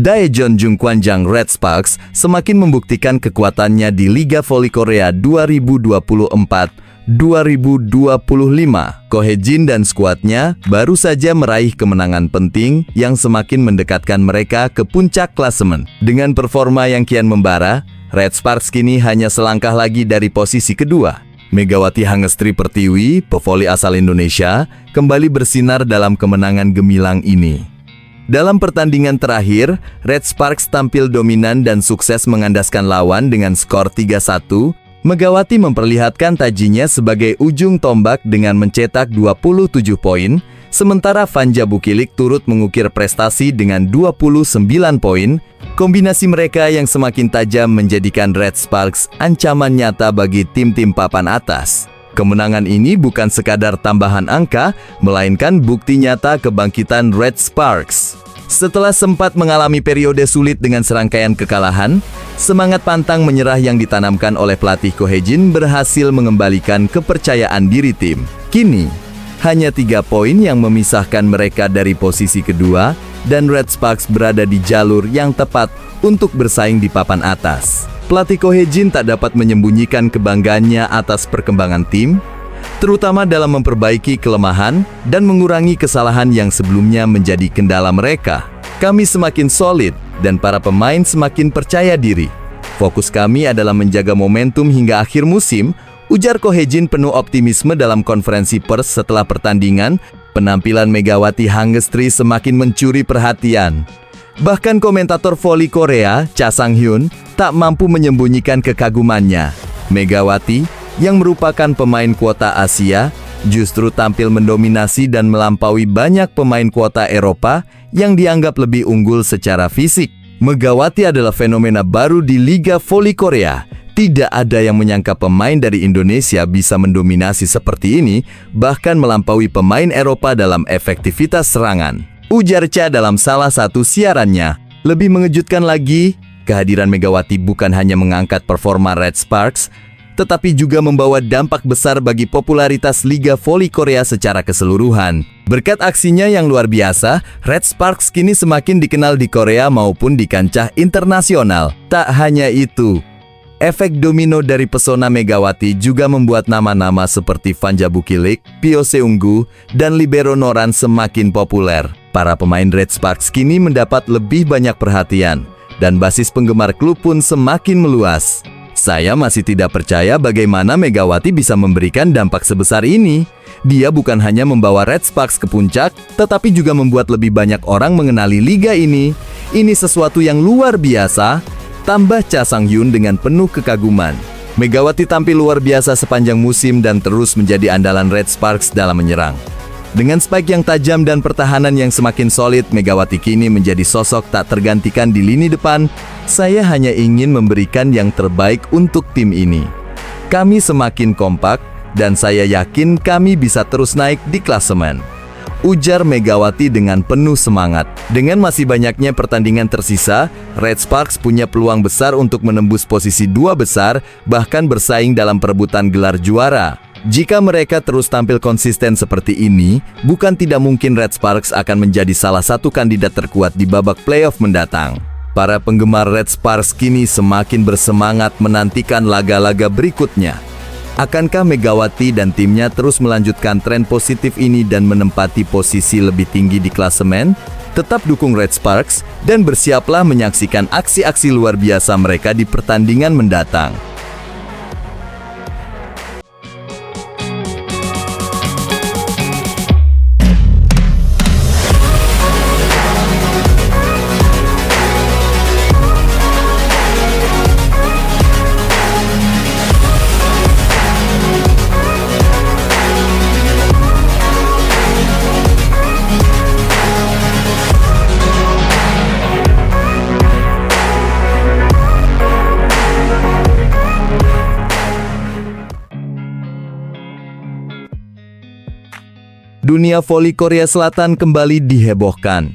Daejeon Jungkwanjang Red Sparks semakin membuktikan kekuatannya di Liga Voli Korea 2024-2025. Ko Hae-jin dan skuadnya baru saja meraih kemenangan penting yang semakin mendekatkan mereka ke puncak klasemen. Dengan performa yang kian membara, Red Sparks kini hanya selangkah lagi dari posisi kedua. Megawati Hangestri Pertiwi, pevoli asal Indonesia, kembali bersinar dalam kemenangan gemilang ini. Dalam pertandingan terakhir, Red Sparks tampil dominan dan sukses mengandaskan lawan dengan skor 3-1. Megawati memperlihatkan tajinya sebagai ujung tombak dengan mencetak 27 poin, sementara Vanja Bukilik turut mengukir prestasi dengan 29 poin. Kombinasi mereka yang semakin tajam menjadikan Red Sparks ancaman nyata bagi tim-tim papan atas. Kemenangan ini bukan sekadar tambahan angka, melainkan bukti nyata kebangkitan Red Sparks. Setelah sempat mengalami periode sulit dengan serangkaian kekalahan, semangat pantang menyerah yang ditanamkan oleh pelatih Ko Hae-jin berhasil mengembalikan kepercayaan diri tim. Kini, hanya 3 poin yang memisahkan mereka dari posisi kedua, dan Red Sparks berada di jalur yang tepat untuk bersaing di papan atas. Pelatih Ko Hae-jin tak dapat menyembunyikan kebanggaannya atas perkembangan tim, terutama dalam memperbaiki kelemahan dan mengurangi kesalahan yang sebelumnya menjadi kendala mereka. Kami semakin solid dan para pemain semakin percaya diri. Fokus kami adalah menjaga momentum hingga akhir musim, ujar Ko Hae-jin penuh optimisme dalam konferensi pers setelah pertandingan. Penampilan Megawati Hangestri semakin mencuri perhatian. Bahkan komentator voli Korea, Cha Sang-hyun, tak mampu menyembunyikan kekagumannya. Megawati, yang merupakan pemain kuota Asia, justru tampil mendominasi dan melampaui banyak pemain kuota Eropa yang dianggap lebih unggul secara fisik. Megawati adalah fenomena baru di Liga Voli Korea. Tidak ada yang menyangka pemain dari Indonesia bisa mendominasi seperti ini, bahkan melampaui pemain Eropa dalam efektivitas serangan, ujar Cha dalam salah satu siarannya. Lebih mengejutkan lagi, kehadiran Megawati bukan hanya mengangkat performa Red Sparks, tetapi juga membawa dampak besar bagi popularitas Liga Voli Korea secara keseluruhan. Berkat aksinya yang luar biasa, Red Sparks kini semakin dikenal di Korea maupun di kancah internasional. Tak hanya itu, efek domino dari pesona Megawati juga membuat nama-nama seperti Vanja Bukilik, Pyo Seunggu, dan Libero Noran semakin populer. Para pemain Red Sparks kini mendapat lebih banyak perhatian, dan basis penggemar klub pun semakin meluas. Saya masih tidak percaya bagaimana Megawati bisa memberikan dampak sebesar ini. Dia bukan hanya membawa Red Sparks ke puncak, tetapi juga membuat lebih banyak orang mengenali liga ini. Ini sesuatu yang luar biasa, tambah Cha Sang-hyun dengan penuh kekaguman. Megawati tampil luar biasa sepanjang musim dan terus menjadi andalan Red Sparks dalam menyerang. Dengan spike yang tajam dan pertahanan yang semakin solid, Megawati kini menjadi sosok tak tergantikan di lini depan. Saya hanya ingin memberikan yang terbaik untuk tim ini. Kami semakin kompak, dan saya yakin kami bisa terus naik di klasemen, ujar Megawati dengan penuh semangat. Dengan masih banyaknya pertandingan tersisa, Red Sparks punya peluang besar untuk menembus posisi 2 besar, bahkan bersaing dalam perebutan gelar juara. Jika mereka terus tampil konsisten seperti ini, bukan tidak mungkin Red Sparks akan menjadi salah satu kandidat terkuat di babak playoff mendatang. Para penggemar Red Sparks kini semakin bersemangat menantikan laga-laga berikutnya. Akankah Megawati dan timnya terus melanjutkan tren positif ini dan menempati posisi lebih tinggi di klasemen? Tetap dukung Red Sparks dan bersiaplah menyaksikan aksi-aksi luar biasa mereka di pertandingan mendatang. Dunia voli Korea Selatan kembali dihebohkan.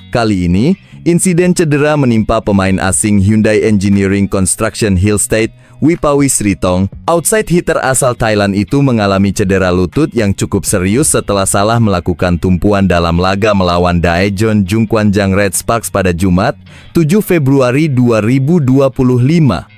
Kali ini, insiden cedera menimpa pemain asing Hyundai Engineering Construction Hillstate, Wipawisritong, outside hitter asal Thailand itu mengalami cedera lutut yang cukup serius setelah salah melakukan tumpuan dalam laga melawan Daejeon Jungkwanjang Red Sparks pada Jumat, 7 Februari 2025.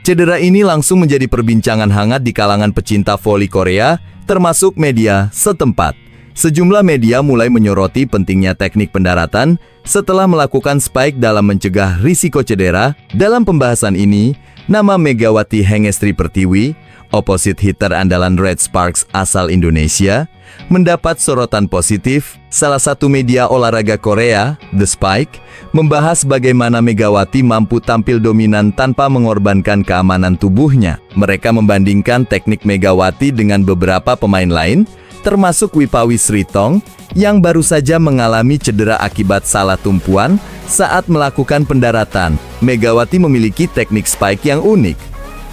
Cedera ini langsung menjadi perbincangan hangat di kalangan pecinta voli Korea, termasuk media setempat. Sejumlah media mulai menyoroti pentingnya teknik pendaratan setelah melakukan spike dalam mencegah risiko cedera. Dalam pembahasan ini, nama Megawati Hengestri Pertiwi, opposite hitter andalan Red Sparks asal Indonesia, mendapat sorotan positif. Salah satu media olahraga Korea, The Spike, membahas bagaimana Megawati mampu tampil dominan tanpa mengorbankan keamanan tubuhnya. Mereka membandingkan teknik Megawati dengan beberapa pemain lain, termasuk Wipawisritong, yang baru saja mengalami cedera akibat salah tumpuan saat melakukan pendaratan. Megawati memiliki teknik spike yang unik.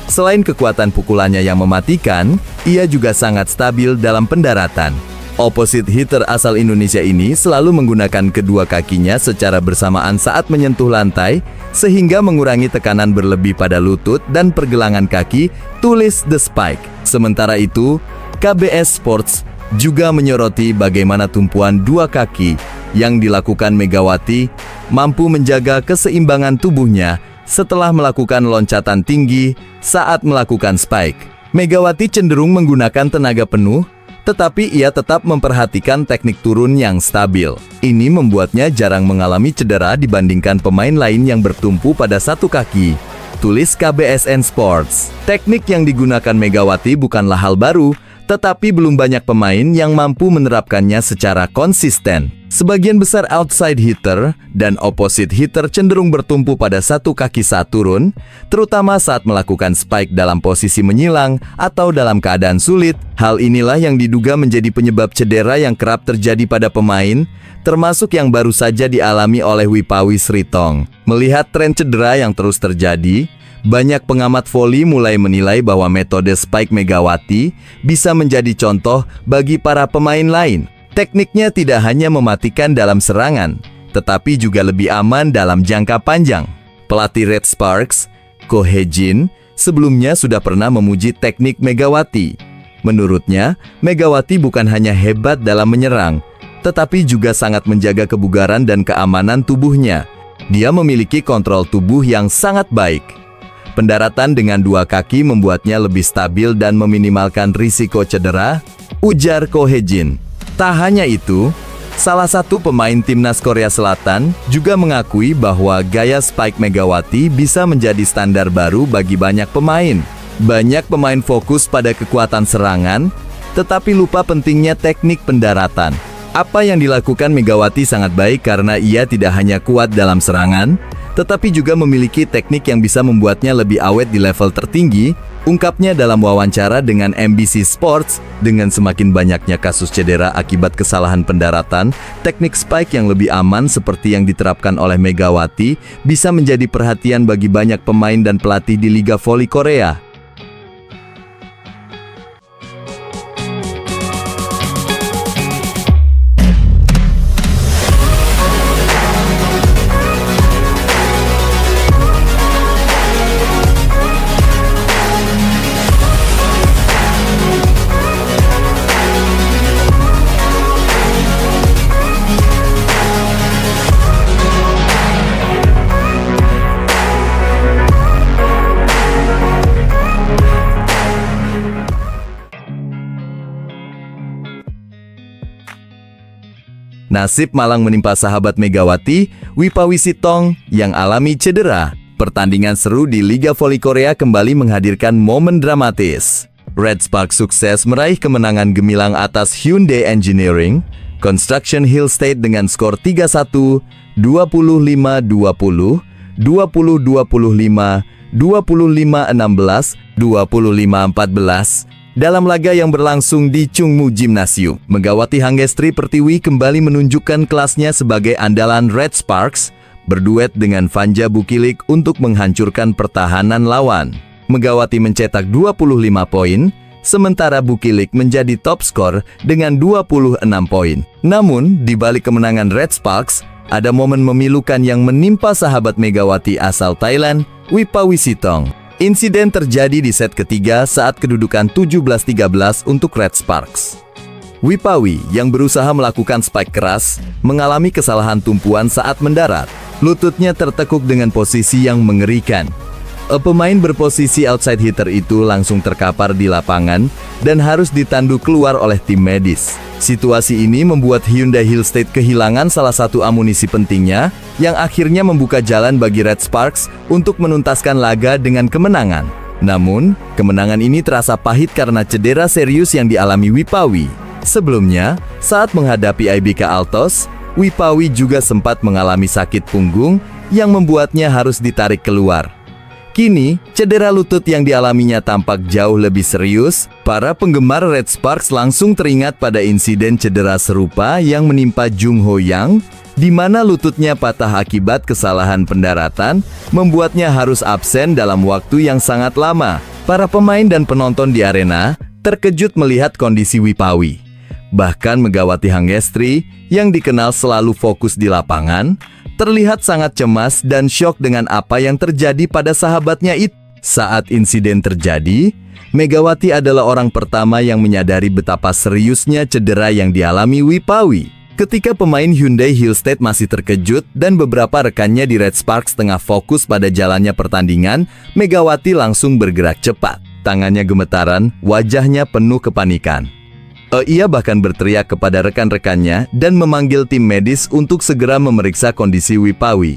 Selain kekuatan pukulannya yang mematikan, ia juga sangat stabil dalam pendaratan. Opposite hitter asal Indonesia ini selalu menggunakan kedua kakinya secara bersamaan saat menyentuh lantai, sehingga mengurangi tekanan berlebih pada lutut dan pergelangan kaki, tulis The Spike. Sementara itu, KBS Sports juga menyoroti bagaimana tumpuan dua kaki yang dilakukan Megawati mampu menjaga keseimbangan tubuhnya setelah melakukan loncatan tinggi saat melakukan spike. Megawati cenderung menggunakan tenaga penuh, tetapi ia tetap memperhatikan teknik turun yang stabil. Ini membuatnya jarang mengalami cedera dibandingkan pemain lain yang bertumpu pada satu kaki, tulis KBSN Sports. Teknik yang digunakan Megawati bukanlah hal baru, tetapi belum banyak pemain yang mampu menerapkannya secara konsisten. Sebagian besar outside hitter dan opposite hitter cenderung bertumpu pada satu kaki saat turun, terutama saat melakukan spike dalam posisi menyilang atau dalam keadaan sulit. Hal inilah yang diduga menjadi penyebab cedera yang kerap terjadi pada pemain, termasuk yang baru saja dialami oleh Wipawisritong. Melihat tren cedera yang terus terjadi, banyak pengamat voli mulai menilai bahwa metode spike Megawati bisa menjadi contoh bagi para pemain lain. Tekniknya tidak hanya mematikan dalam serangan, tetapi juga lebih aman dalam jangka panjang. Pelatih Red Sparks, Ko Hye-jin, sebelumnya sudah pernah memuji teknik Megawati. Menurutnya, Megawati bukan hanya hebat dalam menyerang, tetapi juga sangat menjaga kebugaran dan keamanan tubuhnya. Dia memiliki kontrol tubuh yang sangat baik. Pendaratan dengan dua kaki membuatnya lebih stabil dan meminimalkan risiko cedera, ujar Ko Hye-jin. Tak hanya itu, salah satu pemain timnas Korea Selatan juga mengakui bahwa gaya spike Megawati bisa menjadi standar baru bagi banyak pemain. Banyak pemain fokus pada kekuatan serangan, tetapi lupa pentingnya teknik pendaratan. Apa yang dilakukan Megawati sangat baik karena ia tidak hanya kuat dalam serangan, tetapi juga memiliki teknik yang bisa membuatnya lebih awet di level tertinggi, ungkapnya dalam wawancara dengan MBC Sports. Dengan semakin banyaknya kasus cedera akibat kesalahan pendaratan, teknik spike yang lebih aman seperti yang diterapkan oleh Megawati bisa menjadi perhatian bagi banyak pemain dan pelatih di Liga Voli Korea. Nasib malang menimpa sahabat Megawati, Wipawisritong, yang alami cedera. Pertandingan seru di Liga Voli Korea kembali menghadirkan momen dramatis. Red Sparks sukses meraih kemenangan gemilang atas Hyundai Engineering Construction Hill State dengan skor 3-1, 25-20, 20-25, 25-16, 25-14, dalam laga yang berlangsung di Chungmu Gymnasium. Megawati Hengestri Pertiwi kembali menunjukkan kelasnya sebagai andalan Red Sparks, berduet dengan Vanja Bukilik untuk menghancurkan pertahanan lawan. Megawati mencetak 25 poin, sementara Bukilik menjadi top skor dengan 26 poin. Namun, di balik kemenangan Red Sparks, ada momen memilukan yang menimpa sahabat Megawati asal Thailand, Wipawisritong. Insiden terjadi di set ketiga saat kedudukan 17-13 untuk Red Sparks. Wipawi yang berusaha melakukan spike keras mengalami kesalahan tumpuan saat mendarat. Lututnya tertekuk dengan posisi yang mengerikan. Pemain berposisi outside hitter itu langsung terkapar di lapangan dan harus ditandu keluar oleh tim medis. Situasi ini membuat Hyundai Hill State kehilangan salah satu amunisi pentingnya yang akhirnya membuka jalan bagi Red Sparks untuk menuntaskan laga dengan kemenangan. Namun, kemenangan ini terasa pahit karena cedera serius yang dialami Wipawi. Sebelumnya, saat menghadapi IBK Altos, Wipawi juga sempat mengalami sakit punggung yang membuatnya harus ditarik keluar. Kini, cedera lutut yang dialaminya tampak jauh lebih serius. Para penggemar Red Sparks langsung teringat pada insiden cedera serupa yang menimpa Jung Ho Yang, di mana lututnya patah akibat kesalahan pendaratan, membuatnya harus absen dalam waktu yang sangat lama. Para pemain dan penonton di arena terkejut melihat kondisi Wipawi. Bahkan Megawati Hangestri, yang dikenal selalu fokus di lapangan, terlihat sangat cemas dan syok dengan apa yang terjadi pada sahabatnya itu. Saat insiden terjadi, Megawati adalah orang pertama yang menyadari betapa seriusnya cedera yang dialami Wipawi. Ketika pemain Hyundai Hill State masih terkejut dan beberapa rekannya di Red Sparks tengah fokus pada jalannya pertandingan, Megawati langsung bergerak cepat. Tangannya gemetaran, wajahnya penuh kepanikan. Ia bahkan berteriak kepada rekan-rekannya dan memanggil tim medis untuk segera memeriksa kondisi Wipawi.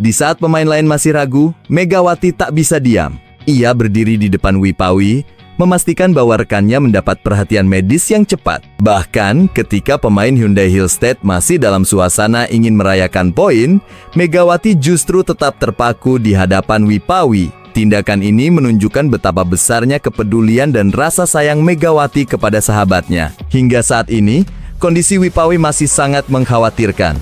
Di saat pemain lain masih ragu, Megawati tak bisa diam. Ia berdiri di depan Wipawi, memastikan bahwa rekannya mendapat perhatian medis yang cepat. Bahkan ketika pemain Hyundai Hill State masih dalam suasana ingin merayakan poin, Megawati justru tetap terpaku di hadapan Wipawi. Tindakan ini menunjukkan betapa besarnya kepedulian dan rasa sayang Megawati kepada sahabatnya. Hingga saat ini, kondisi Wipawi masih sangat mengkhawatirkan.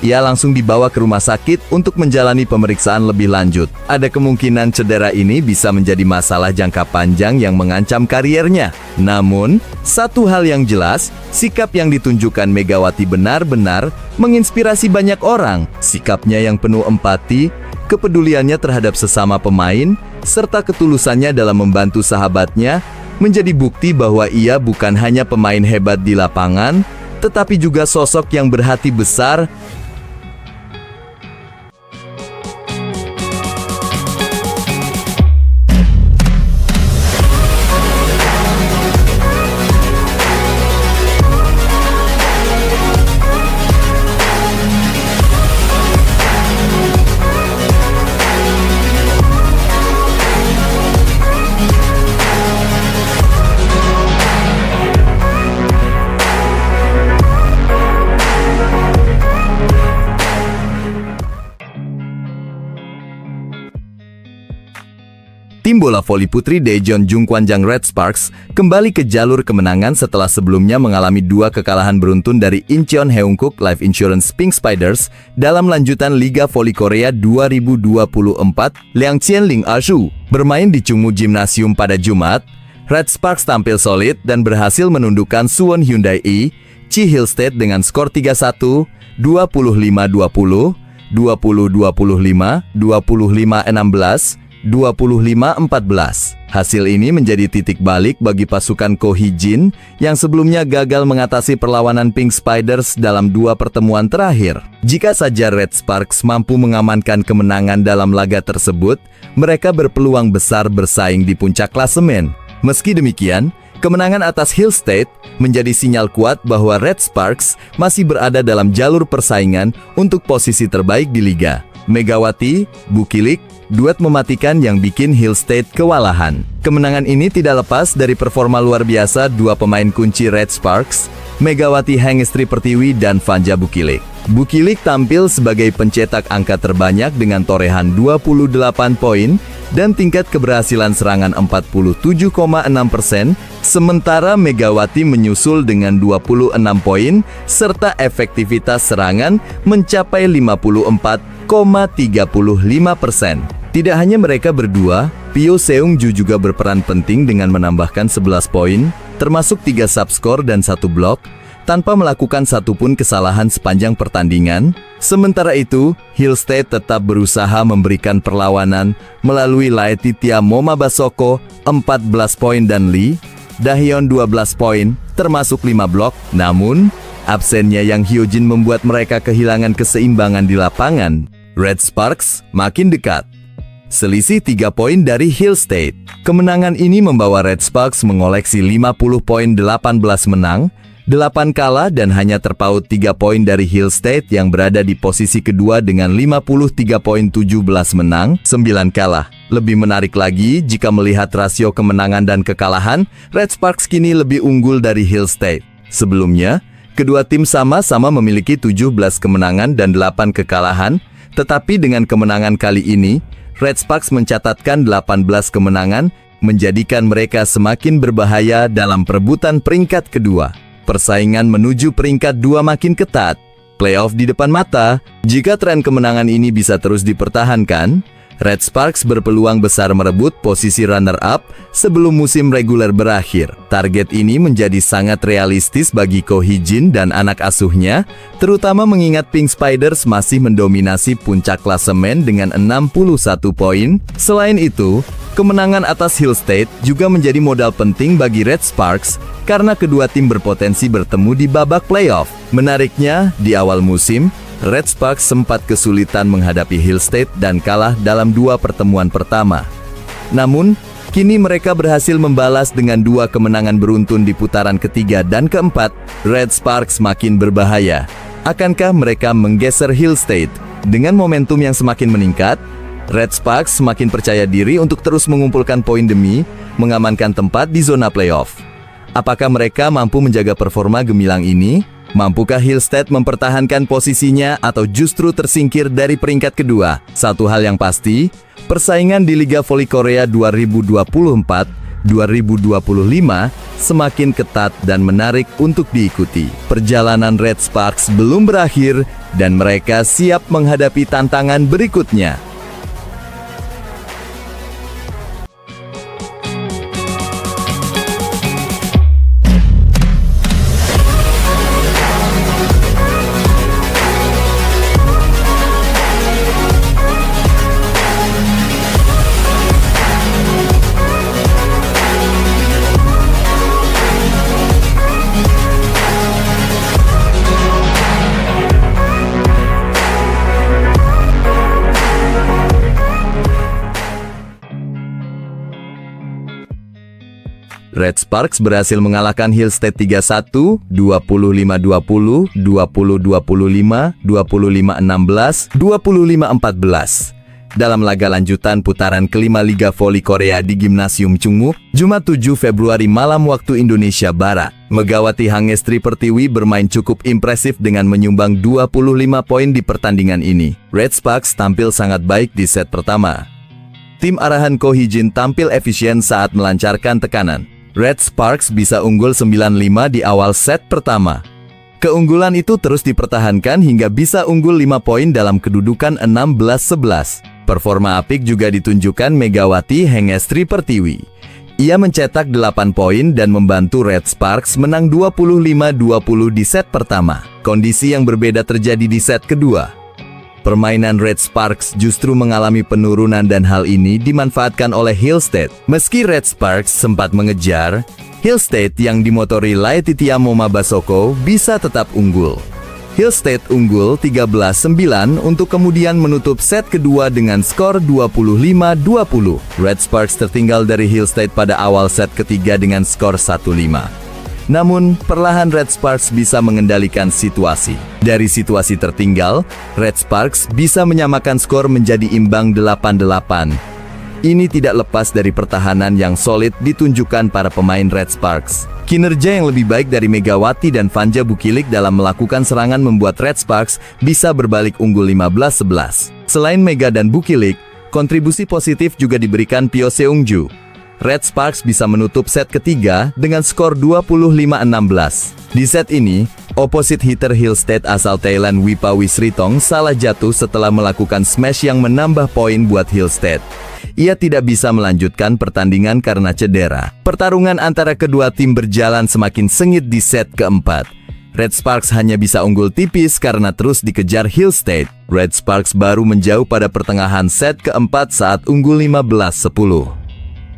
Ia langsung dibawa ke rumah sakit untuk menjalani pemeriksaan lebih lanjut. Ada kemungkinan cedera ini bisa menjadi masalah jangka panjang yang mengancam kariernya. Namun, satu hal yang jelas, sikap yang ditunjukkan Megawati benar-benar menginspirasi banyak orang. Sikapnya yang penuh empati, kepeduliannya terhadap sesama pemain, serta ketulusannya dalam membantu sahabatnya menjadi bukti bahwa ia bukan hanya pemain hebat di lapangan, tetapi juga sosok yang berhati besar. Tim bola voli putri Daejeon Jungkwanjang Red Sparks kembali ke jalur kemenangan setelah sebelumnya mengalami 2 kekalahan beruntun dari Incheon Haeunkook Life Insurance Pink Spiders dalam lanjutan Liga Voli Korea 2024. Liangqian Ling Ashu bermain di Chungmu Gymnasium pada Jumat. Red Sparks tampil solid dan berhasil menundukkan Suwon Hyundai Chi Hill State dengan skor 3-1, 25-20, 20-25, 25-16, 25-14. Hasil ini menjadi titik balik bagi pasukan Ko Hee-jin yang sebelumnya gagal mengatasi perlawanan Pink Spiders dalam 2 pertemuan terakhir. Jika saja Red Sparks mampu mengamankan kemenangan dalam laga tersebut, mereka berpeluang besar bersaing di puncak klasemen. Meski demikian, kemenangan atas Hill State menjadi sinyal kuat bahwa Red Sparks masih berada dalam jalur persaingan untuk posisi terbaik di liga. Megawati, Bukilik, duet mematikan yang bikin Hill State kewalahan. Kemenangan ini tidak lepas dari performa luar biasa 2 pemain kunci Red Sparks, Megawati Hangestri Pertiwi dan Vanja Bukilik. Bukilik tampil sebagai pencetak angka terbanyak dengan torehan 28 poin dan tingkat keberhasilan serangan 47,6%, sementara Megawati menyusul dengan 26 poin serta efektivitas serangan mencapai 54,35%. Tidak hanya mereka berdua, Pyo Seung-ju juga berperan penting dengan menambahkan 11 poin, termasuk 3 subskor dan 1 blok. tanpa melakukan satupun kesalahan sepanjang pertandingan. Sementara itu, Hill State tetap berusaha memberikan perlawanan melalui Laetitia Momabasoko 14 poin dan Lee Dahyun 12 poin, termasuk 5 blok. Namun, absennya Yang Hyojin membuat mereka kehilangan keseimbangan di lapangan. Red Sparks makin dekat. Selisih 3 poin dari Hill State. Kemenangan ini membawa Red Sparks mengoleksi 50 poin, 18 menang, 8 kalah dan hanya terpaut 3 poin dari Hill State yang berada di posisi kedua dengan 53 poin, 17 menang, 9 kalah. Lebih menarik lagi jika melihat rasio kemenangan dan kekalahan, Red Sparks kini lebih unggul dari Hill State. Sebelumnya, kedua tim sama-sama memiliki 17 kemenangan dan 8 kekalahan, tetapi dengan kemenangan kali ini, Red Sparks mencatatkan 18 kemenangan, menjadikan mereka semakin berbahaya dalam perebutan peringkat kedua. Persaingan menuju peringkat 2 makin ketat. Playoff di depan mata. Jika tren kemenangan ini bisa terus dipertahankan, Red Sparks berpeluang besar merebut posisi runner-up sebelum musim reguler berakhir. Target ini menjadi sangat realistis bagi Ko Hee-jin dan anak asuhnya, terutama mengingat Pink Spiders masih mendominasi puncak klasemen dengan 61 poin. Selain itu, kemenangan atas Hill State juga menjadi modal penting bagi Red Sparks karena kedua tim berpotensi bertemu di babak playoff. Menariknya, di awal musim, Red Sparks sempat kesulitan menghadapi Hill State dan kalah dalam 2 pertemuan pertama. Namun, kini mereka berhasil membalas dengan 2 kemenangan beruntun di putaran ketiga dan keempat. Red Sparks makin berbahaya. Akankah mereka menggeser Hill State? Dengan momentum yang semakin meningkat, Red Sparks semakin percaya diri untuk terus mengumpulkan poin demi mengamankan tempat di zona playoff. Apakah mereka mampu menjaga performa gemilang ini? Mampukah Hill State mempertahankan posisinya atau justru tersingkir dari peringkat kedua? Satu hal yang pasti, persaingan di Liga Voli Korea 2024-2025 semakin ketat dan menarik untuk diikuti. Perjalanan Red Sparks belum berakhir dan mereka siap menghadapi tantangan berikutnya. Red Sparks berhasil mengalahkan Hill State 3-1, 25-20, 20-25, 25-16, 25-14. Dalam laga lanjutan putaran kelima Liga Voli Korea di Gimnasium Chungmu, Jumat 7 Februari malam waktu Indonesia Barat. Megawati Hangestri Pertiwi bermain cukup impresif dengan menyumbang 25 poin di pertandingan ini. Red Sparks tampil sangat baik di set pertama. Tim arahan Ko Hee-jin tampil efisien saat melancarkan tekanan. Red Sparks bisa unggul 9-5 di awal set pertama. Keunggulan itu terus dipertahankan hingga bisa unggul 5 poin dalam kedudukan 16-11. Performa apik juga ditunjukkan Megawati Hangestri Pertiwi. Ia mencetak 8 poin dan membantu Red Sparks menang 25-20 di set pertama. Kondisi yang berbeda terjadi di set kedua. Permainan Red Sparks justru mengalami penurunan dan hal ini dimanfaatkan oleh Hill State. Meski Red Sparks sempat mengejar, Hill State yang dimotori Laetitia Momabasoko bisa tetap unggul. Hill State unggul 13-9 untuk kemudian menutup set kedua dengan skor 25-20. Red Sparks tertinggal dari Hill State pada awal set ketiga dengan skor 1-5. Namun, perlahan Red Sparks bisa mengendalikan situasi. Dari situasi tertinggal, Red Sparks bisa menyamakan skor menjadi imbang 8-8. Ini tidak lepas dari pertahanan yang solid ditunjukkan para pemain Red Sparks. Kinerja yang lebih baik dari Megawati dan Vanja Bukilik dalam melakukan serangan membuat Red Sparks bisa berbalik unggul 15-11. Selain Mega dan Bukilik, kontribusi positif juga diberikan Pyo Seungju. Red Sparks bisa menutup set ketiga dengan skor 25-16. Di set ini, opposite hitter Hill State asal Thailand Wipa Wisritong salah jatuh setelah melakukan smash yang menambah poin buat Hill State. Ia tidak bisa melanjutkan pertandingan karena cedera. Pertarungan antara kedua tim berjalan semakin sengit di set keempat. Red Sparks hanya bisa unggul tipis karena terus dikejar Hill State. Red Sparks baru menjauh pada pertengahan set keempat saat unggul 15-10.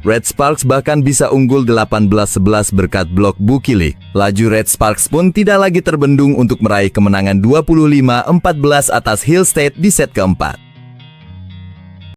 Red Sparks bahkan bisa unggul 18-11 berkat blok Bukilik. Laju Red Sparks pun tidak lagi terbendung untuk meraih kemenangan 25-14 atas Hill State di set keempat.